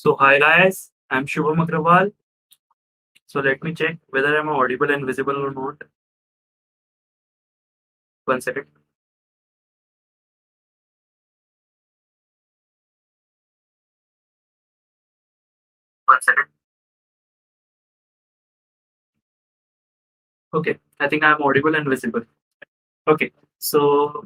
So hi guys, I'm Shubham Agrawal. So let me check whether I'm audible and visible or not. One second. One second. Okay, I think I'm audible and visible. Okay, so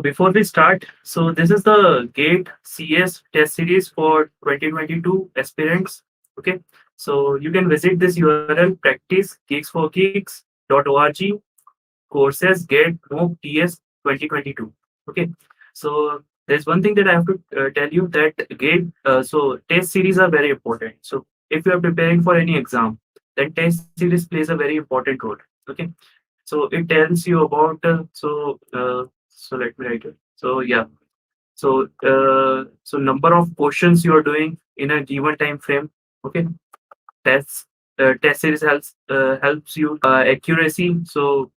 before we start, so this is the GATE CS test series for 2022 aspirants. Okay, so you can visit this URL practice geeksforgeeks.org courses get MOOC TS 2022. Okay, so there's one thing that I have to tell you that gate so test series are very important. So if you are preparing for any exam, then test series plays a very important role. Okay, so it tells you about so let me write it. So yeah, so number of questions you are doing in a given time frame. Okay, tests test series helps you accuracy. So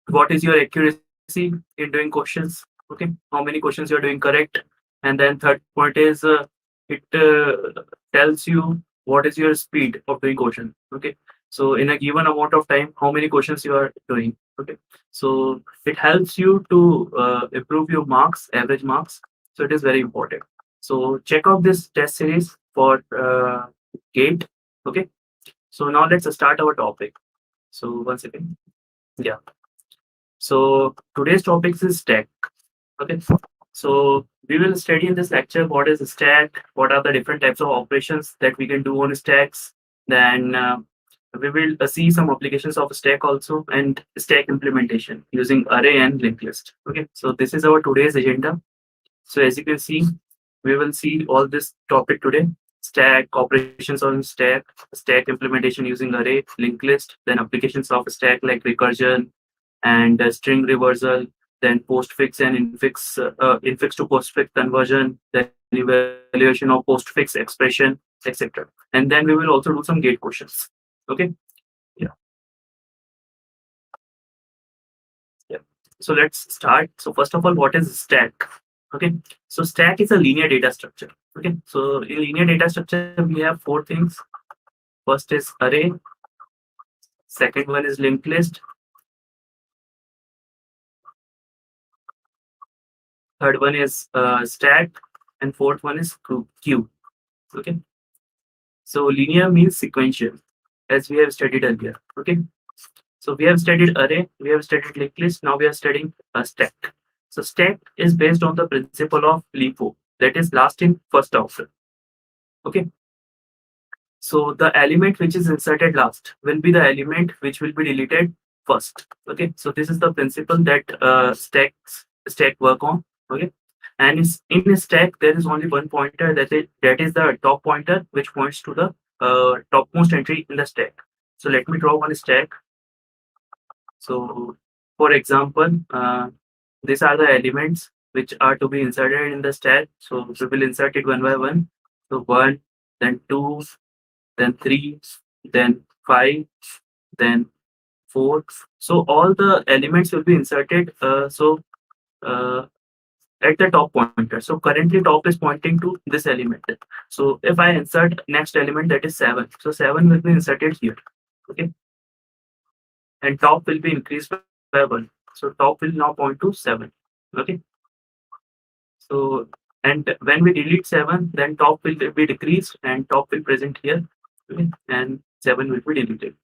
what is your accuracy in doing questions? Okay, how many questions you're doing correct. And then third point is it tells you what is your speed of doing question. Okay, so in a given amount of time how many questions you are doing. Okay, so it helps you to improve your marks, average marks. So it is very important. So check out this test series for gate. Okay, so now let's start our topic. So once again, yeah, so today's topic is stack. Okay. So we will study in this lecture what is a stack, what are the different types of operations that we can do on stacks. Then we will see some applications of stack also and stack implementation using array and linked list. Okay. So this is our today's agenda. So as you can see, we will see all this topic today. Stack, operations on stack implementation using array, linked list, then applications of stack like recursion, and string reversal, then postfix and infix to postfix conversion, then evaluation of postfix expression, etc. And then we will also do some gate questions. Okay. Yeah. Yeah. So let's start. So first of all, what is stack? Okay. So stack is a linear data structure. Okay. So in linear data structure, we have four things. First is array. Second one is linked list. Third one is stack, and fourth one is queue. Okay. So linear means sequential, as we have studied earlier. Okay. So we have studied array, we have studied linked list. Now we are studying a stack. So stack is based on the principle of LIFO, that is last in first out. Okay. So the element which is inserted last will be the element which will be deleted first. Okay. So this is the principle that stack work on. Okay. And in a stack there is only one pointer, that is the top pointer, which points to the topmost entry in the stack. So let me draw one stack. So for example, these are the elements which are to be inserted in the stack. So we will insert it one by one. So one, then two, then three, then five, then four. So all the elements will be inserted. Uh, at the top pointer. So currently top is pointing to this element. So if I insert next element, that is 7. So 7 will be inserted here. Okay. And top will be increased by 1. So top will now point to 7. Okay. So and when we delete 7, then top will be decreased and top will present here. Okay. And 7 will be deleted.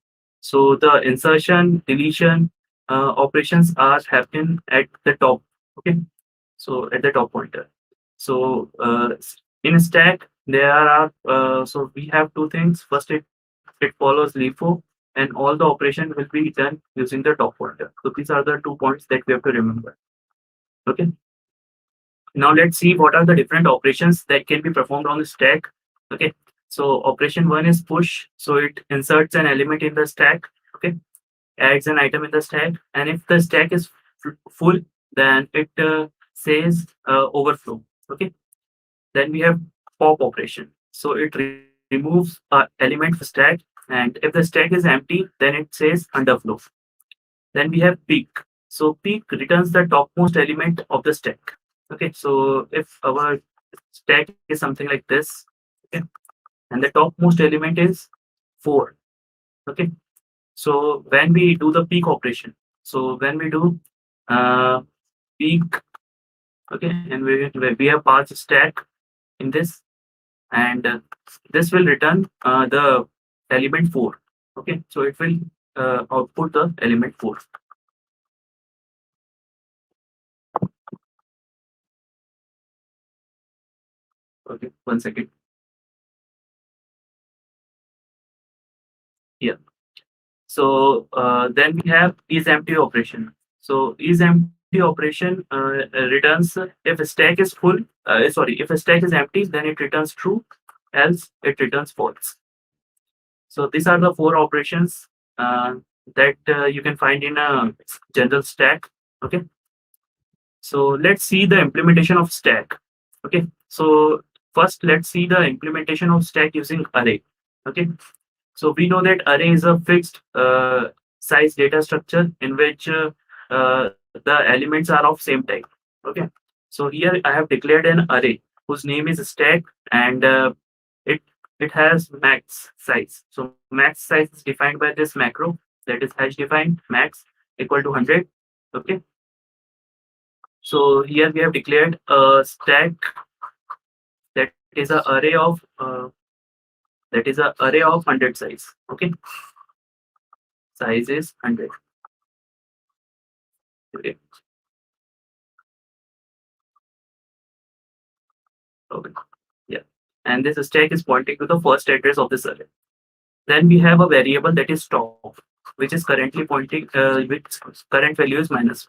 So the insertion, deletion operations are happen at the top. Okay. So at the top pointer. So in a stack, there are so we have two things. First, it follows LIFO, and all the operation will be done using the top pointer. So these are the 2 points that we have to remember. Okay. Now let's see what are the different operations that can be performed on the stack. Okay. So operation one is push. So it inserts an element in the stack. Okay. Adds an item in the stack, and if the stack is full, then it says overflow. Okay. Then we have pop operation. So it removes a element from stack, and if the stack is empty, then it says underflow. Then we have peak. So peak returns the topmost element of the stack. Okay, so if our stack is something like this, Okay, and the topmost element is 4. Okay, so when we do the peak operation, so when we do uh, peak, okay, and we have passed stack in this, and this will return the element 4. Okay, so it will output the element 4. Okay, 1 second. Yeah. So then we have is empty operation. So is empty operation returns if a stack is full. Sorry, if a stack is empty, then it returns true. Else, it returns false. So these are the 4 operations that you can find in a general stack. Okay. So let's see the implementation of stack. Okay. So first, let's see the implementation of stack using array. Okay. So we know that array is a fixed size data structure in which the elements are of same type. Okay. So here I have declared an array whose name is stack, and it it has max size. So max size is defined by this macro, that is hash defined max equal to 100. Okay. So here we have declared a stack that is a array of 100 size. Okay, size is 100. Okay. Okay. Yeah. And this stack is pointing to the first address of this array. Then we have a variable that is top, which is currently pointing, which current value is -1.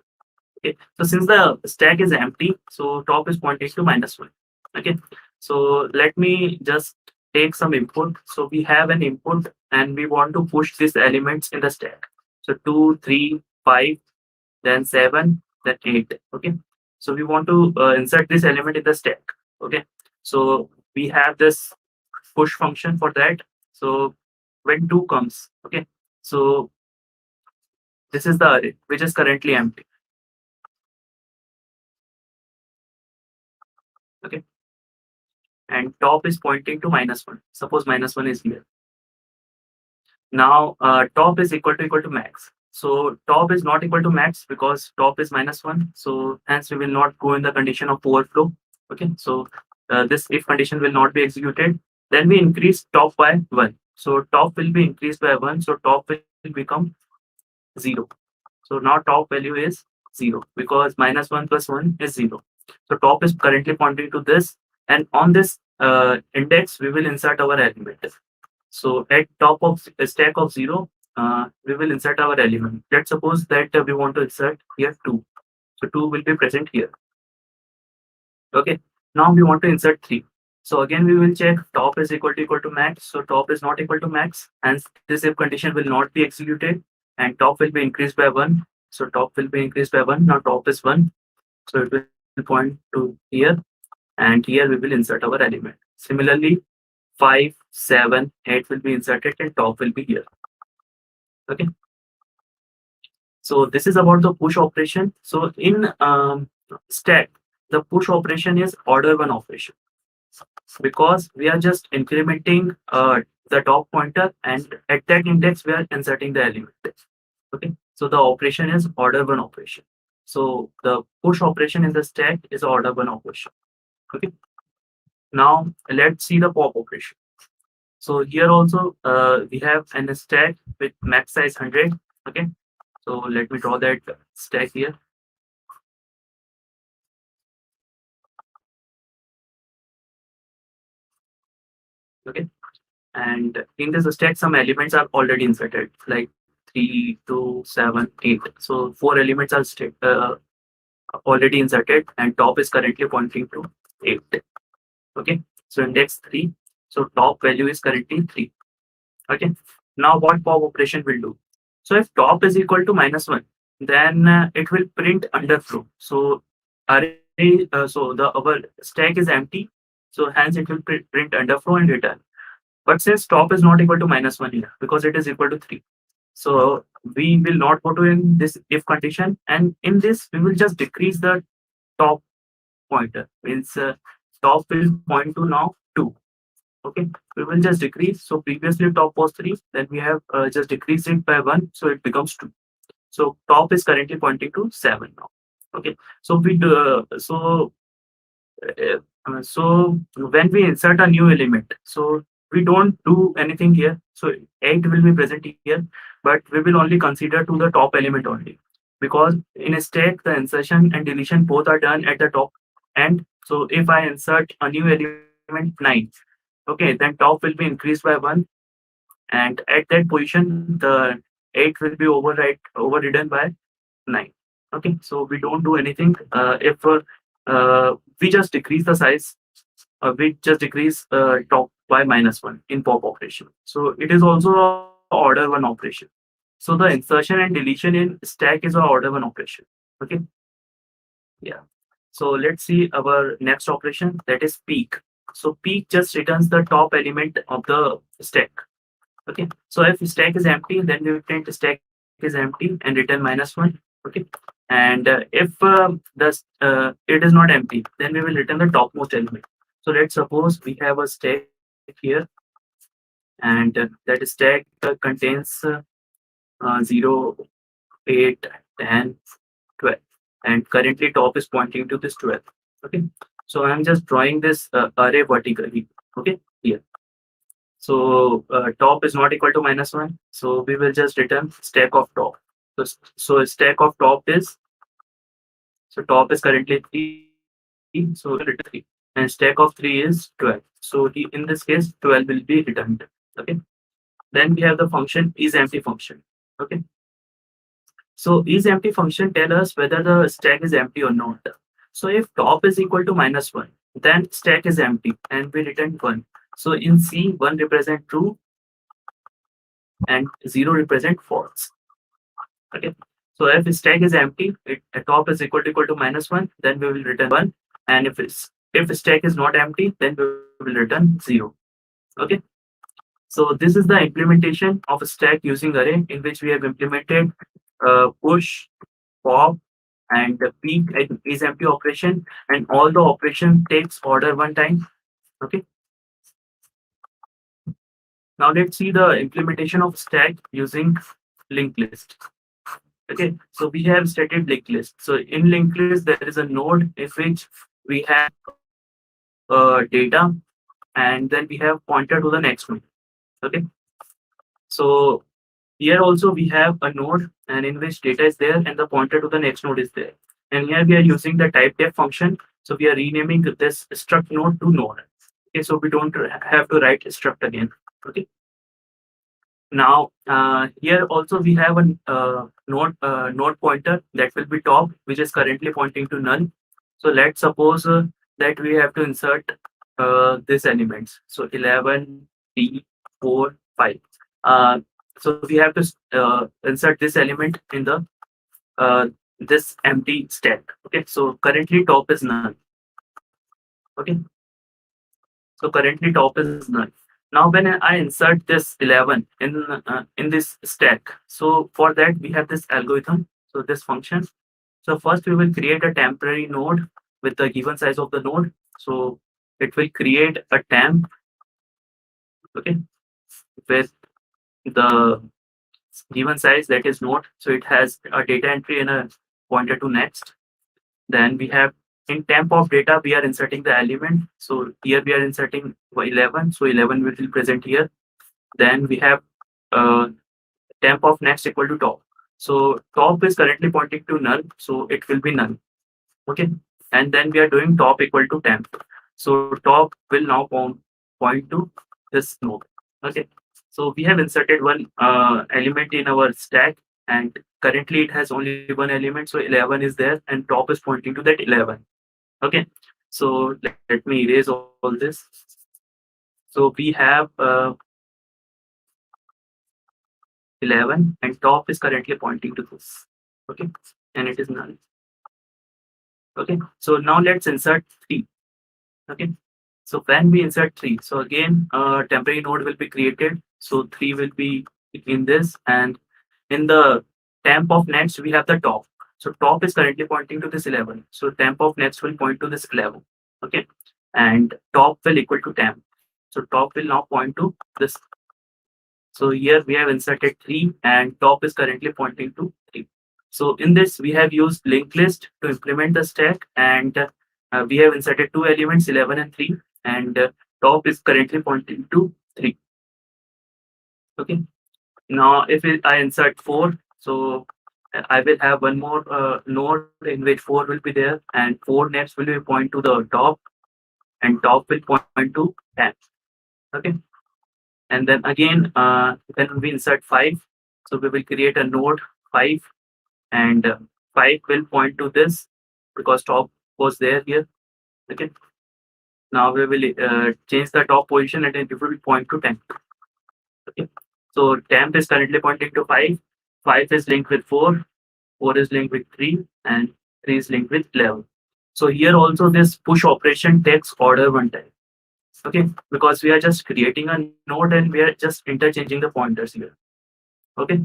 Okay. So since the stack is empty, so top is pointing to -1. Okay. So let me just take some input. So we have an input and we want to push these elements in the stack. So 2, 3, 5, then 7, then 8. Okay. So we want to insert this element in the stack. Okay. So we have this push function for that. So when 2 comes, okay, so this is the array which is currently empty. Okay, and top is pointing to -1. Suppose -1 is here. Now top is equal to max. So top is not equal to max because top is -1. So hence we will not go in the condition of overflow. Okay, so this if condition will not be executed. Then we increase top by 1. So top will be increased by 1. So top will become 0. So now top value is 0 because -1 plus 1 is 0. So top is currently pointing to this, and on this index we will insert our element. So at top of a stack of 0, we will insert our element. Let's suppose that we want to insert here 2. So 2 will be present here. Okay. Now we want to insert 3. So again we will check top is equal to max. So top is not equal to max, hence this if condition will not be executed, and top will be increased by 1. So top will be increased by 1. Now top is 1. So it will point to here, and here we will insert our element. Similarly, 5, 7, 8 will be inserted and top will be here. Okay. So this is about the push operation. So in stack, the push operation is order 1 operation because we are just incrementing the top pointer, and at that index we are inserting the element. Okay. So the operation is order 1 operation. So the push operation in the stack is order 1 operation. Okay. Now let's see the pop operation. So here also we have an stack with max size 100. Okay. So let me draw that stack here. Okay. And in this stack, some elements are already inserted, like 3, 2, 7, 8. So 4 elements are already inserted, and top is currently pointing to 8. Okay. So index 3. So top value is currently 3. Okay. Now what pop operation will do? So if top is equal to -1, then it will print underflow. So array, so the our stack is empty. So hence it will print underflow and return. But since top is not equal to -1 here because it is equal to 3. So we will not go to in this if condition, and in this we will just decrease the top pointer. Means top will point to now 2. Okay, we will just decrease. So previously top was 3, then we have just decreased it by 1, so it becomes 2. So top is currently pointing to 7 now. Okay, so we do, so when we insert a new element, so we don't do anything here. So 8 will be present here, but we will only consider to the top element only, because in a stack the insertion and deletion both are done at the top end. So if I insert a new element 9, okay, then top will be increased by 1, and at that position the 8 will be overridden by 9. Okay, so we don't do anything. If we just decrease the size, we just decrease top by -1 in pop operation. So it is also a order 1 operation. So the insertion and deletion in stack is a order 1 operation. Okay, yeah. So let's see our next operation, that is peek. So peek just returns the top element of the stack. Okay, so if stack is empty, then we print stack is empty and return -1. Okay, and if it is not empty, then we will return the topmost element. So let's suppose we have a stack here, and that stack contains 0, 8, 10, 12, and currently top is pointing to this 12. Okay, so I'm just drawing this array vertically. Okay, here. So top is not equal to -1. So we will just return stack of top. So stack of top is, so top is currently 3. So we will return 3. And stack of 3 is 12. So in this case, 12 will be returned. Okay. Then we have the function isEmpty function. Okay. So isEmpty function tell us whether the stack is empty or not. So if top is equal to -1, then stack is empty and we return 1. So in C, 1 represent true and 0 represent false. Okay. So if stack is empty, top is equal to -1, then we will return 1. And if stack is not empty, then we will return 0. Okay. So this is the implementation of a stack using array, in which we have implemented push, pop, and the peek and isEmpty operation, and all the operation takes order 1 time. Okay. Now let's see the implementation of stack using linked list. Okay, so we have stated linked list. So in linked list, there is a node in which we have data, and then we have pointer to the next node. Okay, so here also we have a node, and in which data is there, and the pointer to the next node is there. And here we are using the type def function. So we are renaming this struct node to node. Okay, so we don't have to write struct again. Okay. Now here also we have a node pointer that will be top, which is currently pointing to null. So let's suppose that we have to insert these elements. So 11, 3, 4, 5. So we have to insert this element in the this empty stack. Okay, so currently top is null. Okay, so currently top is null. Now when I insert this 11 in this stack, so for that we have this algorithm. So this function. So first we will create a temporary node with the given size of the node. So it will create a temp, okay, with the given size, that is node. So it has a data entry and a pointer to next. Then we have in temp of data, we are inserting the element. So here we are inserting 11. So 11 will be present here. Then we have temp of next equal to top. So top is currently pointing to null. So it will be null. Okay. And then we are doing top equal to temp. So top will now point to this node. Okay. So we have inserted one element in our stack, and currently it has only one element. So 11 is there and top is pointing to that 11. Okay. So let me erase all this. So we have 11 and top is currently pointing to this. Okay. And it is null. Okay. So now let's insert 3. Okay. So when we insert 3, so again, temporary node will be created. So 3 will be in this, and in the temp of next, we have the top. So top is currently pointing to this 11. So temp of next will point to this 11. Okay. And top will equal to temp. So top will now point to this. So here we have inserted 3 and top is currently pointing to 3. So in this we have used linked list to implement the stack, and we have inserted two elements 11 and 3, and top is currently pointing to 3. Okay. Now I insert 4, so I will have one more node in which 4 will be there, and 4 next will be point to the top, and top will point to 10. Okay. And then again, when we insert 5, so we will create a node 5, and 5 will point to this because top was there here. Okay. Now we will change the top position and it will point to 10. Okay. So temp is currently pointing to 5. 5 is linked with 4. 4 is linked with 3, and 3 is linked with 11. So here also this push operation takes order one time. Okay, because we are just creating a node and we are just interchanging the pointers here. Okay,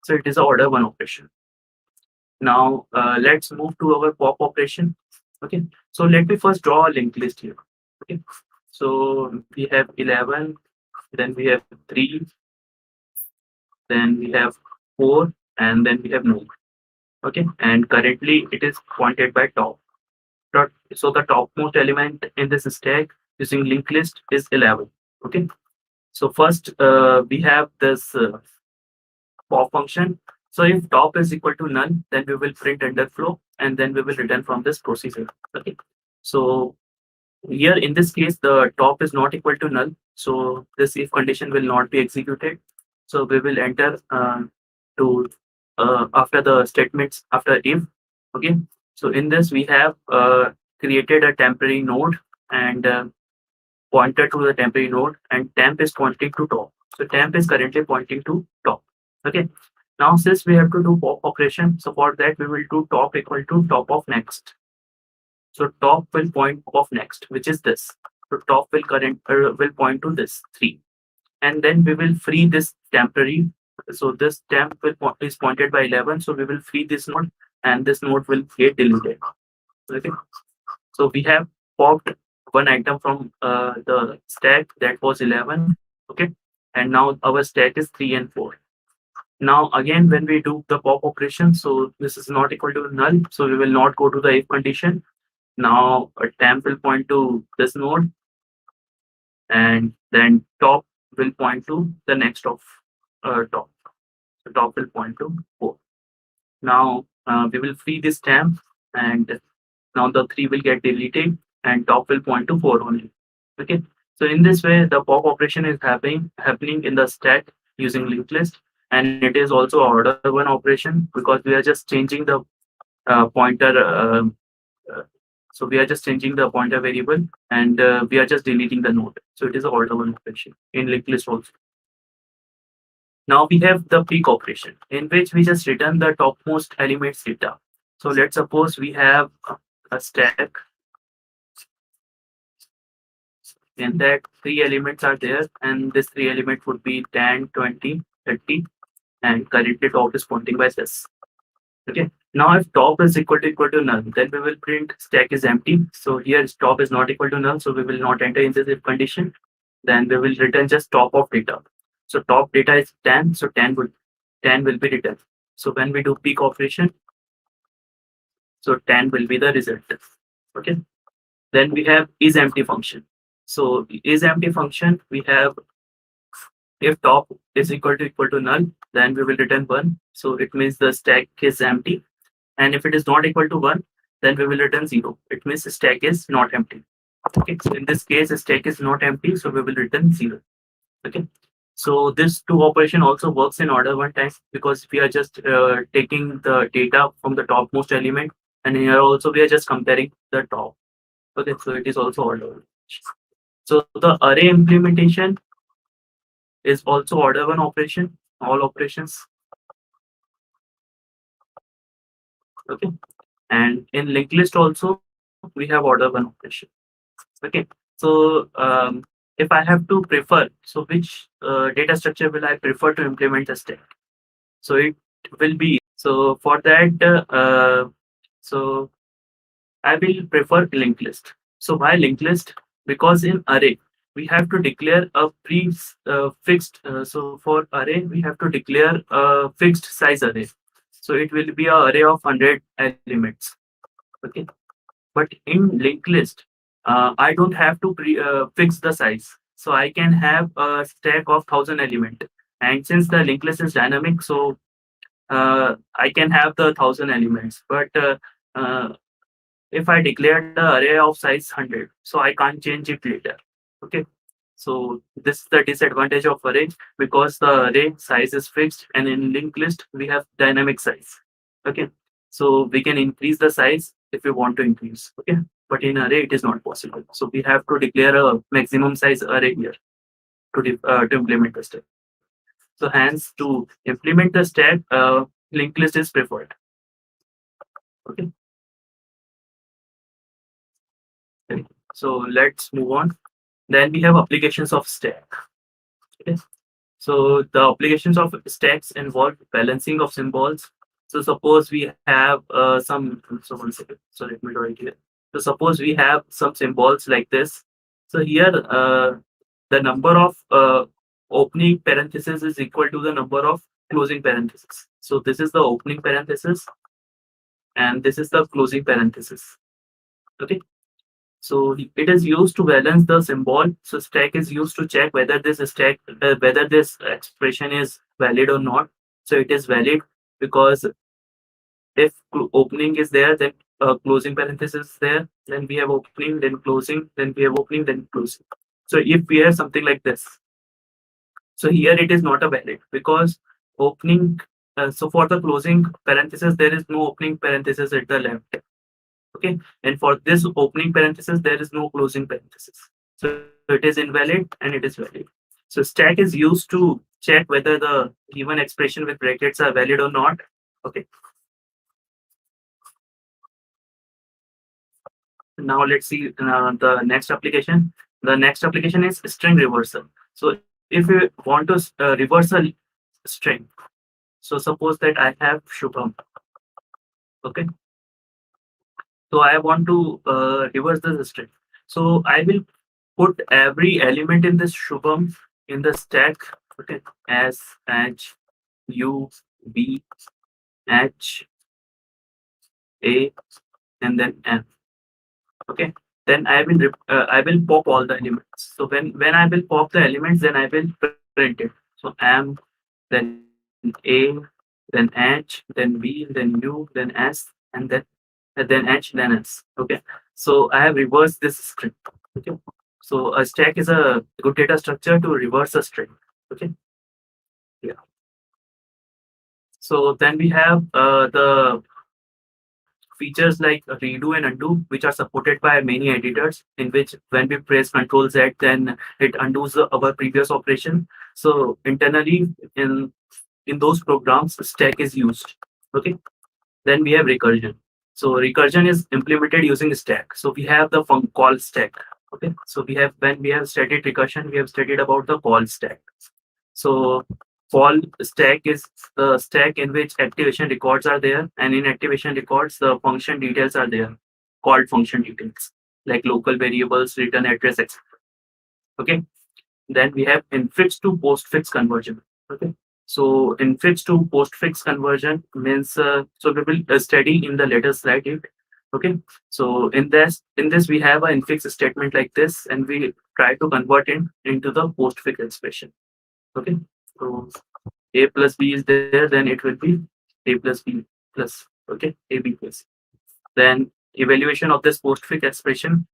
so it is a order one operation. Now let's move to our pop operation. Okay, so let me first draw a linked list here. Okay, so we have 11, then we have 3, then we have 4, and then we have node. Okay, and currently it is pointed by top. So the topmost element in this stack using linked list is 11. Okay, so first we have this pop function. So if top is equal to none, then we will print underflow, and then we will return from this procedure. Okay, so here in this case the top is not equal to null, so this if condition will not be executed. So we will enter to after the statements after if. Okay, so in this we have created a temporary node and pointer to the temporary node, and temp is pointing to top. So temp is currently pointing to top. Okay, now since we have to do pop operation, so for that we will do top equal to top of next. So top will point of next, which is this. So top will point to this 3, and then we will free this temporary. So this temp is pointed by 11, so we will free this node, and this node will get deleted. Okay, so we have popped one item from the stack that was 11. Okay, and now our stack is 3 and 4. Now again when we do the pop operation, so this is not equal to null, so we will not go to the if condition. Now a temp will point to this node, and then top will point to the next of top. So top will point to 4. Now we will free this temp, and now the 3 will get deleted, and top will point to 4 only. Okay, so in this way the pop operation is happening in the stack using linked list, and it is also order one operation because we are just changing the pointer. So we are just changing the pointer variable, and we are just deleting the node. So it is an order one operation in linked list also. Now we have the peak operation in which we just return the topmost elements data. So let's suppose we have a stack in that 3 elements are there, and this 3 element would be 10, 20, 30, and currently top is pointing by this. Okay, now if top is equal to null, then we will print stack is empty. So here top is not equal to null, so we will not enter in this if condition. Then we will return just top of data. So top data is 10, so 10 will be returned. So when we do peak operation, so 10 will be the result. Okay, then we have is empty function. So is empty function, we have if top is equal to null, then we will return 1. So it means the stack is empty. And if it is not equal to 1, then we will return 0. It means the stack is not empty. Okay, so in this case the stack is not empty, so we will return 0. Okay, so this two operation also works in order one time because we are just taking the data from the topmost element, and here also we are just comparing the top. Okay, so it is also order. So the array implementation is also order one operation, all operations. Okay, and in linked list also we have order one operation. Okay, so if I have to prefer, so which data structure will I prefer to implement the stack? So it will be, so for that so I will prefer linked list. So why linked list? Because in array we have to declare a fixed. So for array, we have to declare a fixed size array. So it will be a array of 100 elements. Okay, but in linked list, I don't have to fix the size. So I can have a stack of 1,000 element. And since the linked list is dynamic, so I can have the 1,000 elements. But if I declared the array of size 100, so I can't change it later. Okay. So this is the disadvantage of array, because the array size is fixed, and in linked list we have dynamic size. Okay. So we can increase the size if we want to increase. Okay. But in array it is not possible. So we have to declare a maximum size array here to implement the stack. So hence to implement the stack, linked list is preferred. Okay. Okay. So let's move on. Then we have applications of stack. Okay. So the applications of stacks involve balancing of symbols. So suppose we have so 1 second. So let me draw it here. So suppose we have some symbols like this. So here the number of opening parentheses is equal to the number of closing parentheses. So this is the opening parenthesis and this is the closing parenthesis. Okay. So it is used to balance the symbol. So stack is used to check whether this expression is valid or not. So it is valid because if opening is there, then closing parenthesis is there, then we have opening, then closing, then we have opening, then closing. So if we have something like this, so here it is not a valid because opening. So for the closing parenthesis, there is no opening parenthesis at the left. Okay, and for this opening parenthesis there is no closing parenthesis, so it is invalid and it is valid. So stack is used to check whether the given expression with brackets are valid or not. Okay, now let's see the next application. The next application is string reversal. So if you want to reverse a string, so suppose that I have Shubham. Okay, so I want to reverse this string. So I will put every element in this Shubham in the stack. Okay, S, H, U, B, H, A, and then N. Okay, then I will pop all the elements. So when I will pop the elements, then I will print it. So M, then A, then H, then B, then U, then S, and then H, then S. Okay, so I have reversed this string. Okay, so a stack is a good data structure to reverse a string. Okay, yeah. So then we have the features like redo and undo, which are supported by many editors, in which when we press Control Z, then it undoes our previous operation. So internally in those programs, stack is used. Okay. Then we have recursion. So recursion is implemented using stack. So we have the call stack. Okay. So when we have studied recursion, we have studied about the call stack. So call stack is the stack in which activation records are there, and in activation records, the function details are there, called function details, like local variables, return address, etc. Okay. Then we have infix to postfix conversion. Okay. So infix to postfix conversion means so we will study in the later slide it. Okay. So in this we have an infix statement like this, and we try to convert it into the postfix expression. Okay. So a plus b is there, then it will be a plus b plus. Okay, ab plus. Then evaluation of this postfix expression.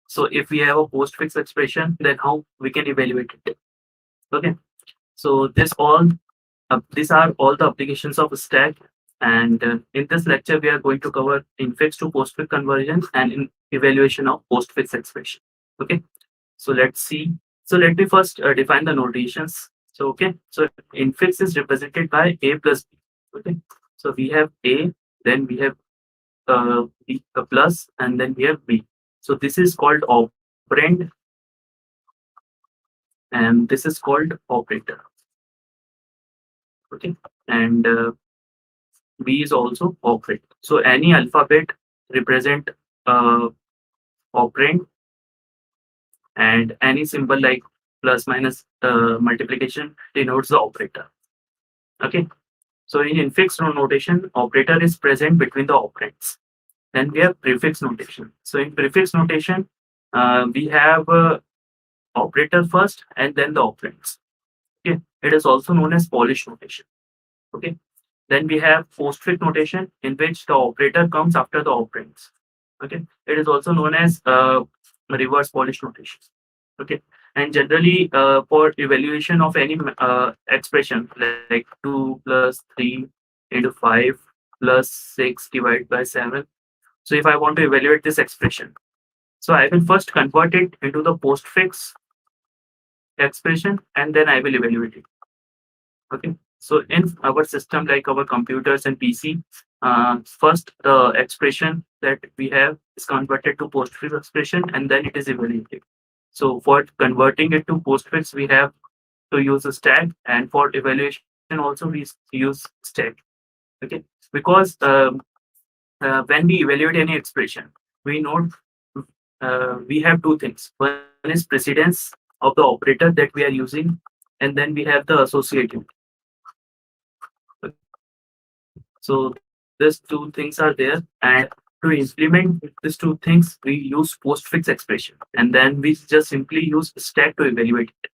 So if we have a postfix expression, then how we can evaluate it? Okay. So these are all the applications of stack. And in this lecture, we are going to cover infix to postfix conversions and in evaluation of postfix expression. Okay. So let's see. So let me first define the notations. So okay, so infix is represented by a plus b. Okay, so we have a, then we have b, a plus, and then we have b. So this is called operand, and this is called operator. Okay, and b is also operator. So any alphabet represent operand, and any symbol like plus minus multiplication denotes the operator. Okay. So in infix notation, operator is present between the operands. Then we have prefix notation. So in prefix notation, we have operator first and then the operands. Okay. It is also known as Polish notation. Okay. Then we have postfix notation in which the operator comes after the operands. Okay. It is also known as reverse Polish notation. Okay. And generally, for evaluation of any expression like 2 plus 3 into 5 plus 6 divided by 7. So if I want to evaluate this expression, so I will first convert it into the postfix expression and then I will evaluate it. Okay. So in our system, like our computers and PC, first the expression that we have is converted to postfix expression and then it is evaluated. So for converting it to postfix, we have to use a stack, and for evaluation also we use stack. Okay, because when we evaluate any expression, we know we have two things. One is precedence of the operator that we are using, and then we have the associative. So these two things are there, and to implement these two things, we use postfix expression, and then we just simply use stack to evaluate it.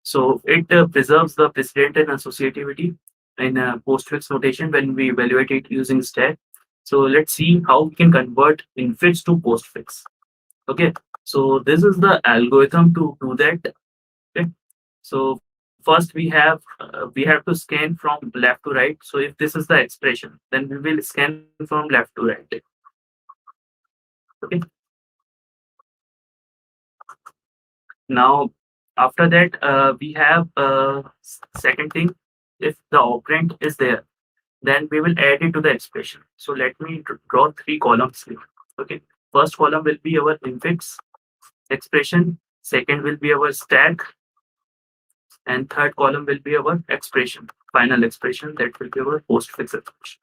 So it preserves the precedent and associativity in postfix notation when we evaluate it using stack. So let's see how we can convert infix to postfix. Okay, so this is the algorithm to do that. Okay, so first we have to scan from left to right. So if this is the expression, then we will scan from left to right. Okay. Now after that, we have second thing. If the operand is there, then we will add it to the expression. So let me draw three columns here. Okay. First column will be our infix expression. Second will be our stack, and third column will be our expression, final expression, that will be our postfix expression.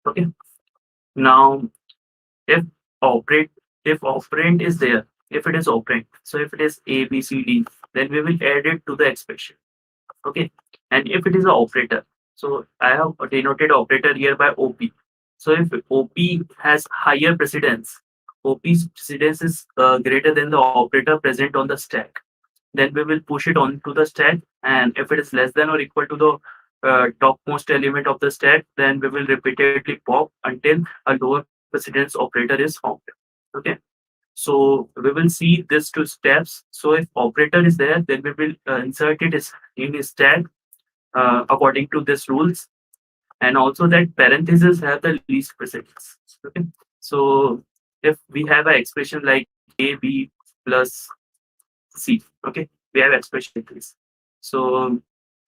Okay. Now, if operate if operand is there, if it is operand, so if it is A, B, C, D, then we will add it to the expression. Okay. And if it is an operator, so I have denoted operator here by OP. So if OP has higher precedence, OP's precedence is greater than the operator present on the stack, then we will push it onto the stack. And if it is less than or equal to the topmost element of the stack, then we will repeatedly pop until a lower precedence operator is found. Okay. So we will see these two steps. So if operator is there, then we will insert it in a stack according to these rules. And also that parentheses have the least precedence. Okay. So if we have an expression like A, B plus C, okay, we have expression like this. So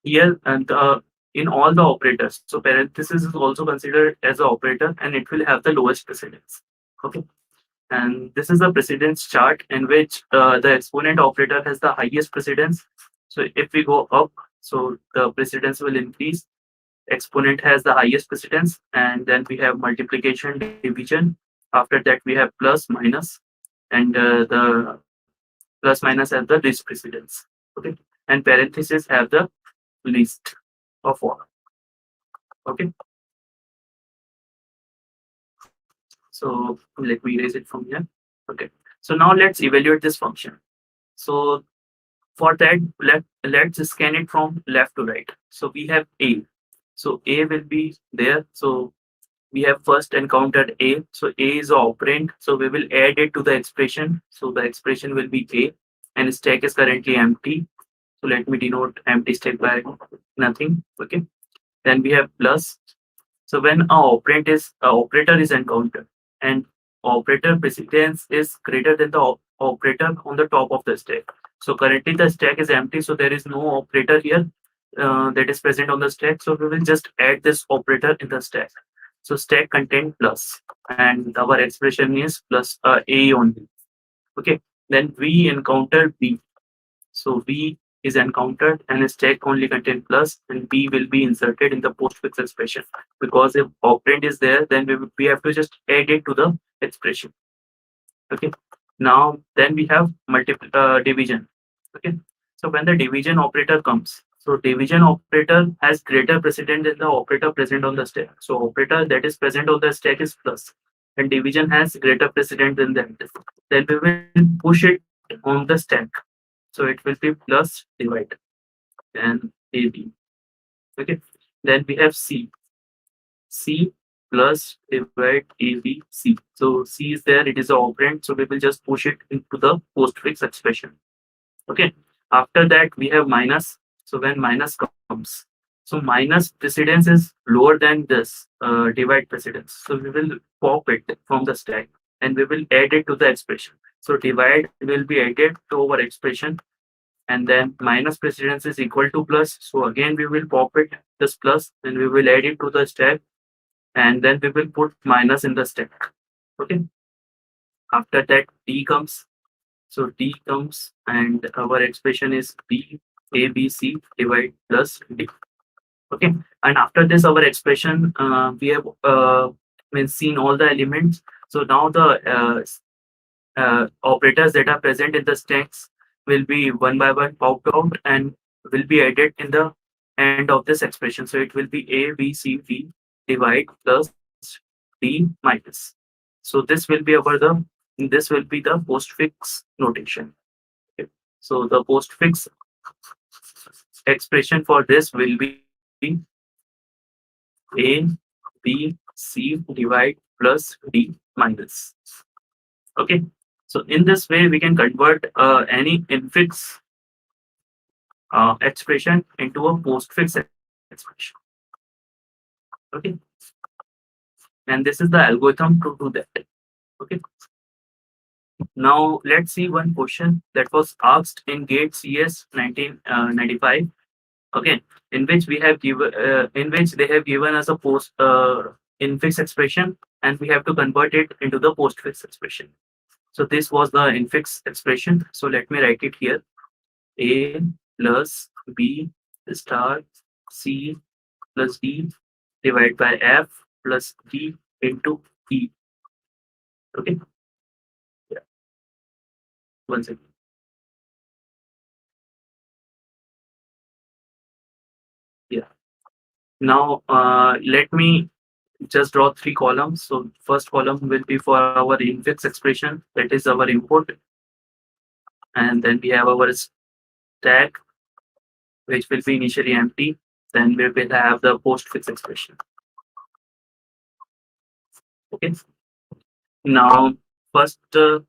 here and in all the operators, so parenthesis is also considered as an operator and it will have the lowest precedence. Okay. And this is the precedence chart in which the exponent operator has the highest precedence. So if we go up, so the precedence will increase. Exponent has the highest precedence, and then we have multiplication, division. After that, we have plus, minus, and the plus minus have the least precedence. Okay, and parentheses have the least of all. Okay, so let me erase it from here. Okay, so now let's evaluate this function. So for that, let's scan it from left to right. So we have A. So A will be there. So we have first encountered A. So A is an operand. So we will add it to the expression. So the expression will be A, and stack is currently empty. So let me denote empty stack by nothing. Okay. Then we have plus. So when a operator is encountered and operator precedence is greater than the operator on the top of the stack. So currently the stack is empty, so there is no operator here that is present on the stack. So we will just add this operator in the stack. So stack contain plus, and our expression is plus A only. Okay. Then we encounter B. So B is encountered and stack only contain plus, and B will be inserted in the postfix expression, because if operand is there, then we have to just add it to the expression. Okay. Now then we have division. Okay, so when the division operator comes, so division operator has greater precedence than the operator present on the stack. So operator that is present on the stack is plus, and division has greater precedence than that. Then we will push it on the stack. So it will be plus divide and AB. Okay, then we have C plus divide ABC. So C is there, it is an operand, so we will just push it into the postfix expression. Okay, after that we have minus. So when minus comes, so minus precedence is lower than this divide precedence. So we will pop it from the stack and we will add it to the expression. So divide will be added to our expression, and then minus precedence is equal to plus. So again we will pop it this plus and we will add it to the stack, and then we will put minus in the stack. Okay, after that D comes. So D comes and our expression is B A B C divide plus D. Okay, and after this our expression we have seen all the elements. So now the operators that are present in the stacks will be one by one popped out and will be added in the end of this expression. So it will be A B C D divide plus D minus. So this will be the postfix notation. Okay. So the postfix expression for this will be A B C divide plus D minus. Okay. So in this way, we can convert any infix expression into a postfix expression. Okay. And this is the algorithm to do that. Okay. Now let's see one question that was asked in GATE CS 1995. Okay, in which we have given in which they have given us a post infix expression, and we have to convert it into the postfix expression. So this was the infix expression. So let me write it here: A plus B star C plus D divided by F plus D into E. Okay. Yeah. One second. Yeah. Now let me just draw three columns. So first column will be for our infix expression, that is our input, and then we have our stack, which will be initially empty. Then we will have the postfix expression. Okay. Now first A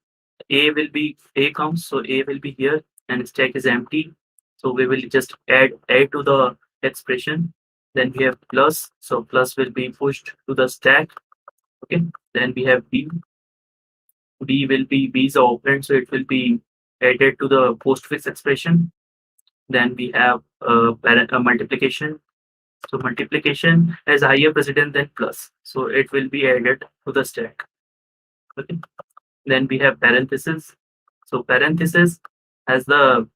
comes, so A will be here, and stack is empty. So we will just add A to the expression. Then we have plus, so plus will be pushed to the stack. Okay. Then we have B. B will be B is the operand, so it will be added to the postfix expression. Then we have multiplication. So multiplication has higher precedence than plus, so it will be added to the stack. Okay. Then we have parenthesis. So parenthesis has the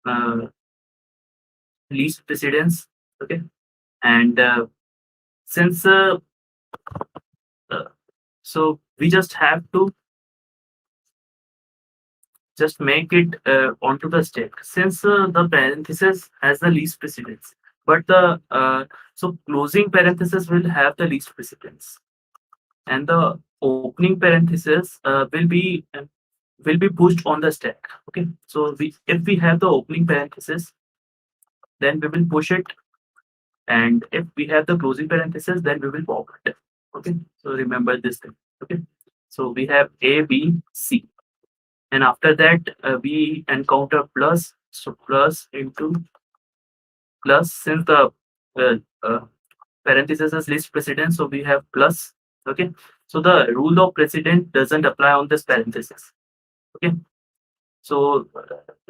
uh, least precedence. Okay, and since uh, so we just have to just make it onto the stack, since the parenthesis has the least precedence, but the so closing parenthesis will have the least precedence, and the opening parenthesis will be pushed on the stack. Okay, so if we have the opening parenthesis, then we will push it, and if we have the closing parenthesis, then we will pop it. Okay, so remember this thing. Okay, so we have A B C, and after that we encounter plus. So plus into plus, since the uh, uh, parenthesis is least precedence, so we have plus. Okay, so the rule of precedence doesn't apply on this parenthesis. Okay, so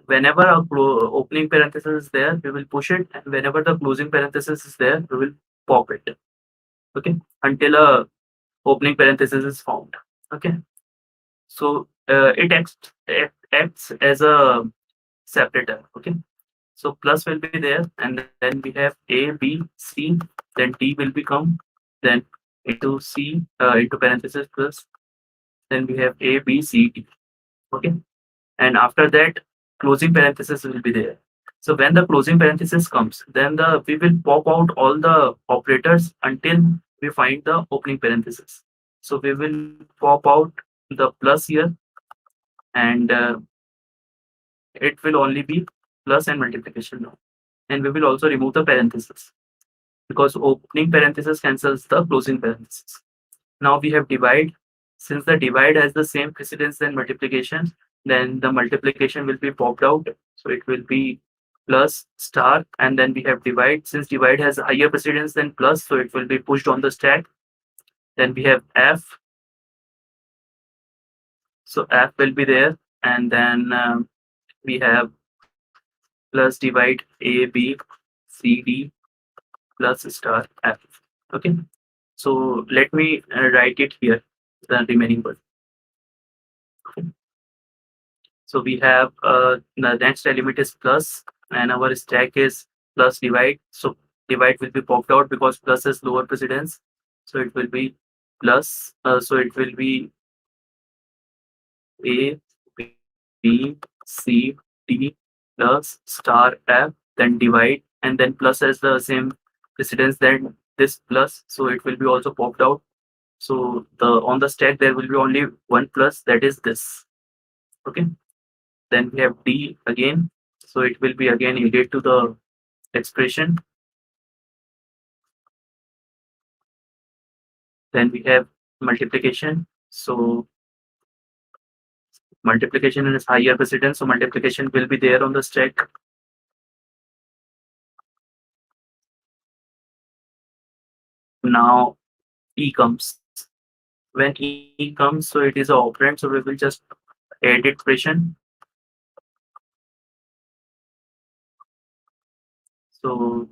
whenever a opening parenthesis is there, we will push it, and whenever the closing parenthesis is there, we will pop it. Okay, until a opening parenthesis is found. Okay, so it acts as a separator. Okay, so plus will be there, and then we have A B C, then D will become, then into C into parenthesis plus, then we have A B C D. Okay, and after that closing parenthesis will be there. So when the closing parenthesis comes, then we will pop out all the operators until we find the opening parenthesis. So we will pop out the plus here, and it will only be plus and multiplication now. And we will also remove the parenthesis because opening parenthesis cancels the closing parenthesis. Now we have divide. Since the divide has the same precedence than multiplication, then the multiplication will be popped out. So it will be plus star, and then we have divide. Since divide has higher precedence than plus, so it will be pushed on the stack. Then we have F. So F will be there, and then we have plus divide A, B, C, D plus star F. Okay. So let me write it here, the remaining one. Okay. So we have the next element is plus, and our stack is plus divide. So divide will be popped out because plus is lower precedence. So it will be plus. So it will be A, B, C, D plus star F, then divide, and then plus has the same precedence than this plus. So it will be also popped out. So the on the stack there will be only one plus, that is this. Okay. Then we have D again. So it will be again added to the expression. Then we have multiplication. So multiplication is higher precedence. So multiplication will be there on the stack. Now E comes. When E comes, so it is an operand. So we will just add expression. So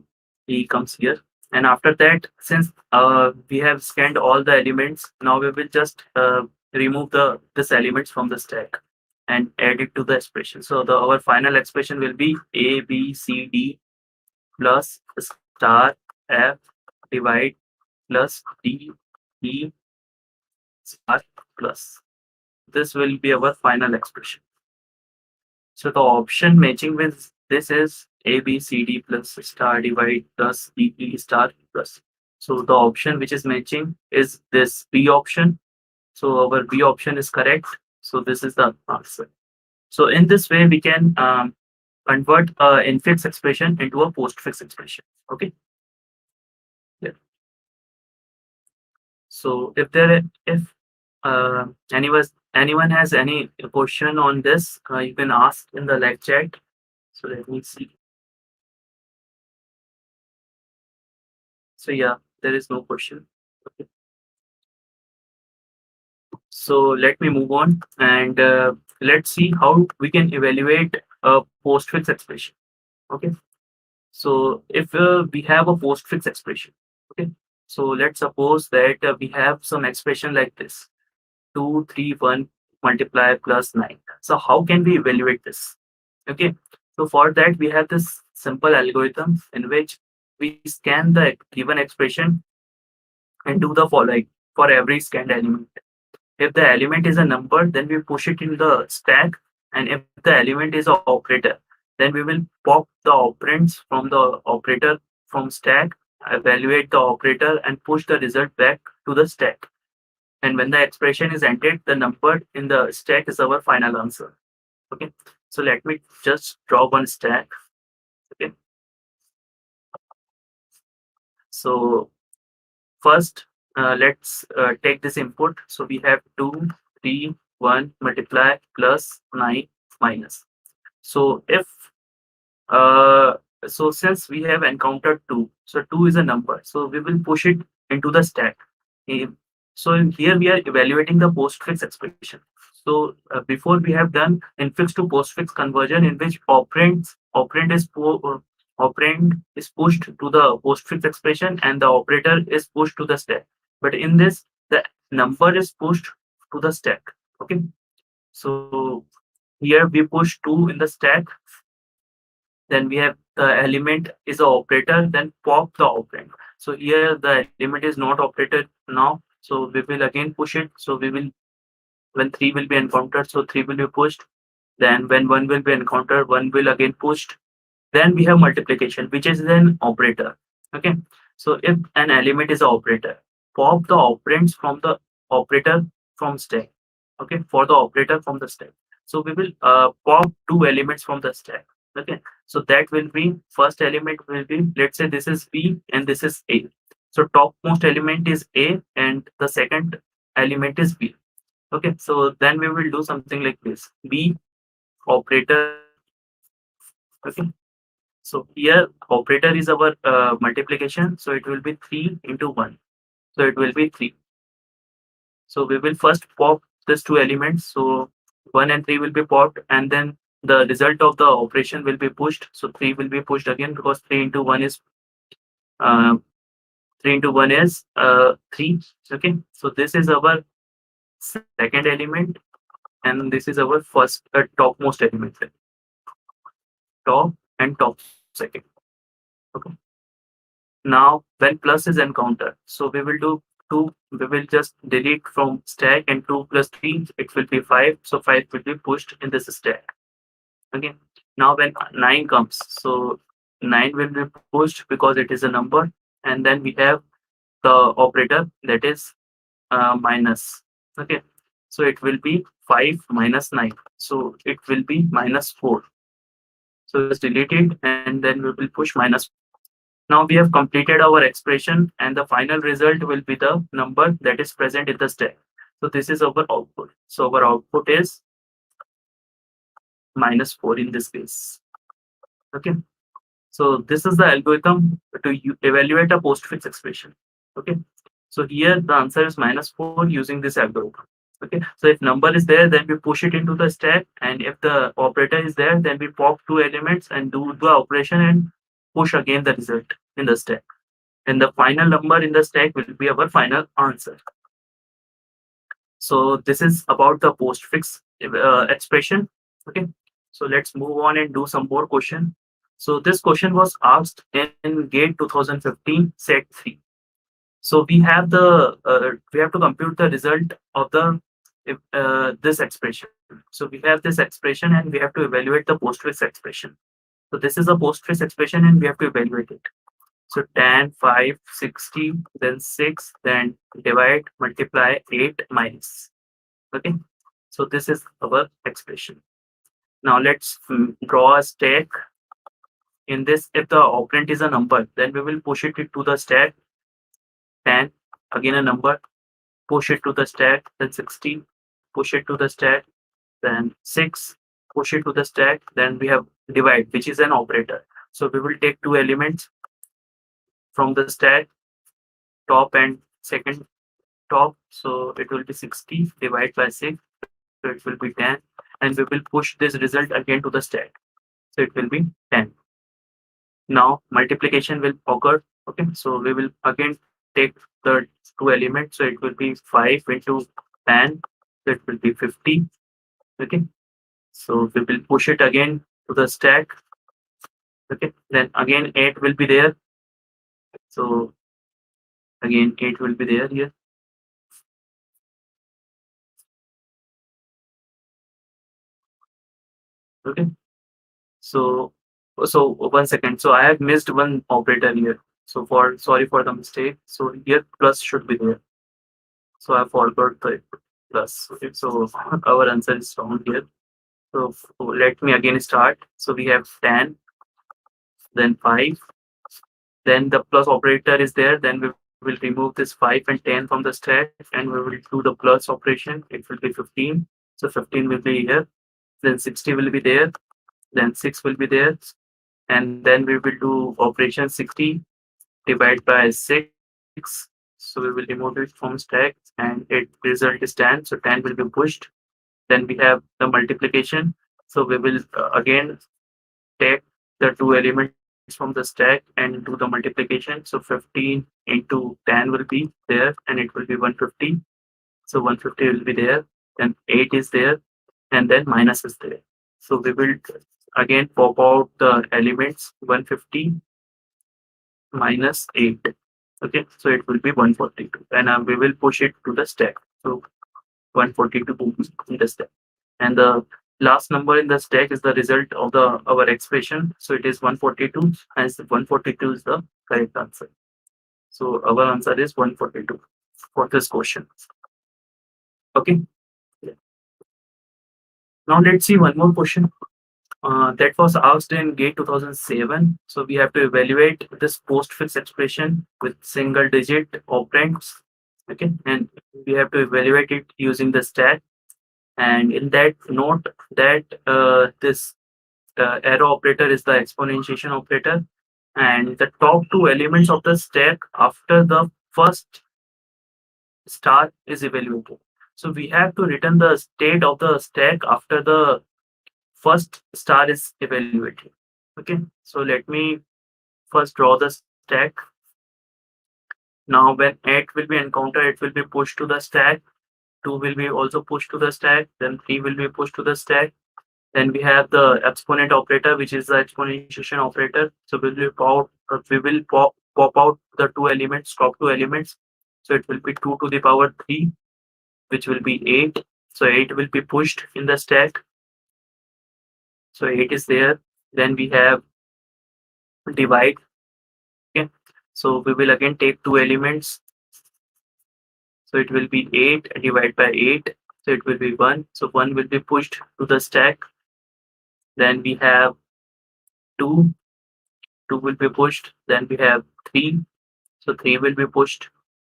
E comes here. And after that, since we have scanned all the elements, now we will just remove this elements from the stack and add it to the expression. So our final expression will be A, B, C, D plus star F divide plus D, E star plus. This will be our final expression. So the option matching with this is A, B, C, D plus star divide plus D, E star plus. So the option which is matching is this B option. So our B option is correct. So this is the answer. So in this way, we can convert infix expression into a postfix expression. Okay. Yeah. So if anyone has any question on this, you can ask in the live chat. So let me see. So yeah, there is no question. Okay. So let me move on, and let's see how we can evaluate a postfix expression. Okay. So if we have a postfix expression, okay. So let's suppose that we have some expression like this: 2, 3, 1 multiply plus 9. So how can we evaluate this? Okay. So for that we have this simple algorithm in which we scan the given expression and do the following for every scanned element. If the element is a number, then we push it in the stack, and if the element is an operator, then we will pop the operands from the operator from stack, evaluate the operator, and push the result back to the stack. And when the expression is entered, the number in the stack is our final answer. Okay. So let me just draw one stack. Okay. So first, let's take this input. So we have 2, 3, 1 multiply plus 9 minus. So if so since we have encountered 2, so 2 is a number, so we will push it into the stack. So here we are evaluating the postfix expression. So before we have done infix to postfix conversion, in which operand is pushed to the postfix expression and the operator is pushed to the stack. But in this, the number is pushed to the stack. Okay. So here we push 2 in the stack. Then we have the element is a operator, then pop the operand. So here the element is not operated now. So we will again push it. So we will, when 3 will be encountered, so 3 will be pushed. Then when one will be encountered, one will again pushed. Then we have multiplication, which is an operator. Okay. So if an element is an operator, pop the operands from the operator from stack. Okay, for the operator from the stack. So we will pop two elements from the stack. Okay. So that will be first element will be, let's say this is B and this is A. So topmost element is A and the second element is B. Okay. So then we will do something like this. B operator A. Okay. So here operator is our multiplication. So it will be 3 into 1. So it will be 3. So we will first pop these two elements. So 1 and 3 will be popped, and then the result of the operation will be pushed. So 3 will be pushed again because 3 into 1 is uh, 3 into 1 is 3. Okay. So this is our second element, and this is our first topmost element. Top and top second. Okay. Now, when plus is encountered, so we will do 2, we will just delete from stack, and 2 plus 3, it will be 5. So 5 will be pushed in this stack. Okay. Now, when 9 comes, so 9 will be pushed because it is a number. And then we have the operator that is minus. Okay. So it will be 5 minus 9. So it will be minus 4. So just delete it, and then we will push minus. Now we have completed our expression, and the final result will be the number that is present in the stack. So this is our output. So our output is minus 4 in this case. Okay. So this is the algorithm to evaluate a postfix expression. Okay. So here the answer is minus 4 using this algorithm. Okay. So if number is there, then we push it into the stack, and if the operator is there, then we pop two elements and do the operation and push again the result in the stack. And the final number in the stack will be our final answer. So this is about the postfix expression. Okay. So let's move on and do some more question. So this question was asked in GATE 2015 set 3. So we have to compute the result of the this expression. So we have this expression and we have to evaluate the postfix expression. So this is a postfix expression and we have to evaluate it. So tan 5, 60, then 6, then divide, multiply 8 minus. Okay. So this is our expression. Now let's draw a stack. In this, if the operand is a number, then we will push it to the stack. 10, again a number, push it to the stack, then 60, push it to the stack, then 6, push it to the stack, then we have divide, which is an operator. So we will take two elements from the stack, top and second top. So it will be 60 divided by 6. So it will be 10. And we will push this result again to the stack. So it will be 10. Now multiplication will occur. Okay. So we will again take the two elements. So it will be 5 into 10. So it will be 50. Okay. So we will push it again to the stack. Okay. Then again 8 will be there. So again 8 will be there here. Okay. So 1 second. So I have missed one operator here. So sorry for the mistake. So here plus should be there. So I forgot the plus. Okay. So our answer is wrong here. So let me again start. So we have 10, then 5, then the plus operator is there. Then we will remove this 5 and 10 from the stack, and we will do the plus operation. It will be 15. So 15 will be here. Then 60 will be there. Then 6 will be there. And then we will do operation 60 divided by 6. So we will remove it from stack, and it result is 10. So 10 will be pushed. Then we have the multiplication. So we will again take the two elements from the stack and do the multiplication. So 15 into 10 will be there, and it will be 150. So 150 will be there. Then 8 is there, and then minus is there. So we will again pop out the elements 150 minus 8. Okay, so it will be 142, and we will push it to the stack. So 142 in the stack, and the last number in the stack is the result of the our expression. So it is 142, and 142 is the correct answer. So our answer is 142 for this question. Okay. Now let's see one more question that was asked in GATE 2007. So we have to evaluate this postfix expression with single digit operands. Okay, and we have to evaluate it using the stack. And in that, note that this arrow operator is the exponentiation operator, and the top two elements of the stack after the first star is evaluated. So we have to return the state of the stack after the first star is evaluated. Okay, so let me first draw the stack. Now when 8 will be encountered, it will be pushed to the stack. 2 will be also pushed to the stack. Then 3 will be pushed to the stack. Then we have the exponent operator, which is the exponentiation operator. So we will pop out the two elements, top two elements. So it will be 2 to the power 3, which will be 8. So 8 will be pushed in the stack. So 8 is there. Then we have divide. Okay. So we will again take two elements. So it will be 8 divided by 8. So it will be 1. So 1 will be pushed to the stack. Then we have 2. 2 will be pushed. Then we have 3. So 3 will be pushed.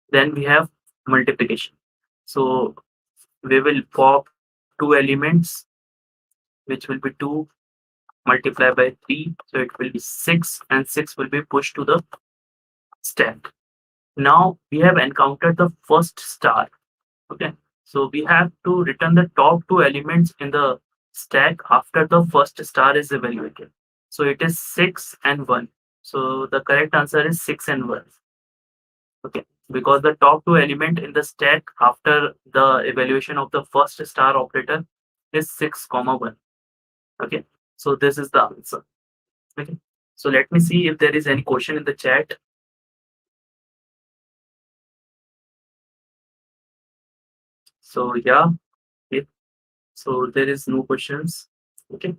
Then we have multiplication. So we will pop two elements, which will be 2 multiplied by 3. So it will be 6, and 6 will be pushed to the stack. Now we have encountered the first star. Okay. So we have to return the top two elements in the stack after the first star is evaluated. So it is 6 and 1. So the correct answer is 6 and 1. Okay. Because the top two element in the stack after the evaluation of the first star operator is 6 comma 1. Okay. So this is the answer. Okay. So let me see if there is any question in the chat. So yeah. Okay. So there is no questions. Okay.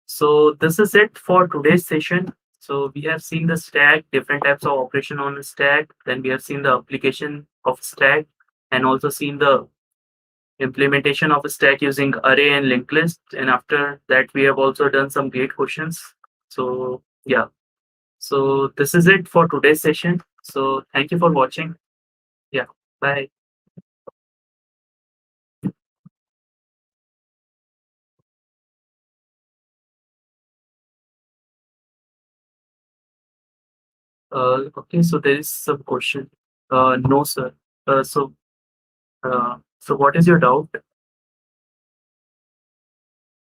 So this is it for today's session. So we have seen the stack, different types of operation on a stack. Then we have seen the application of stack, and also seen the implementation of a stack using array and linked list. And after that, we have also done some gate questions. So yeah. So this is it for today's session. So thank you for watching. Yeah. Bye. Okay. So there is some question. No, sir. So what is your doubt,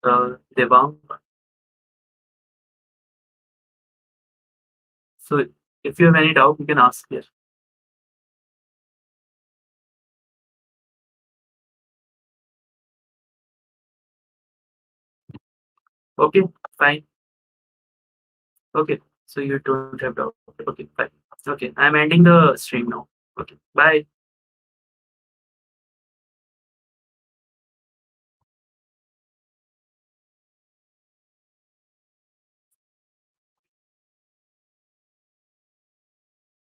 Devang? So if you have any doubt, you can ask here. Okay, fine. Okay, so you don't have doubt. Okay, fine. Okay, I'm ending the stream now. Okay, bye.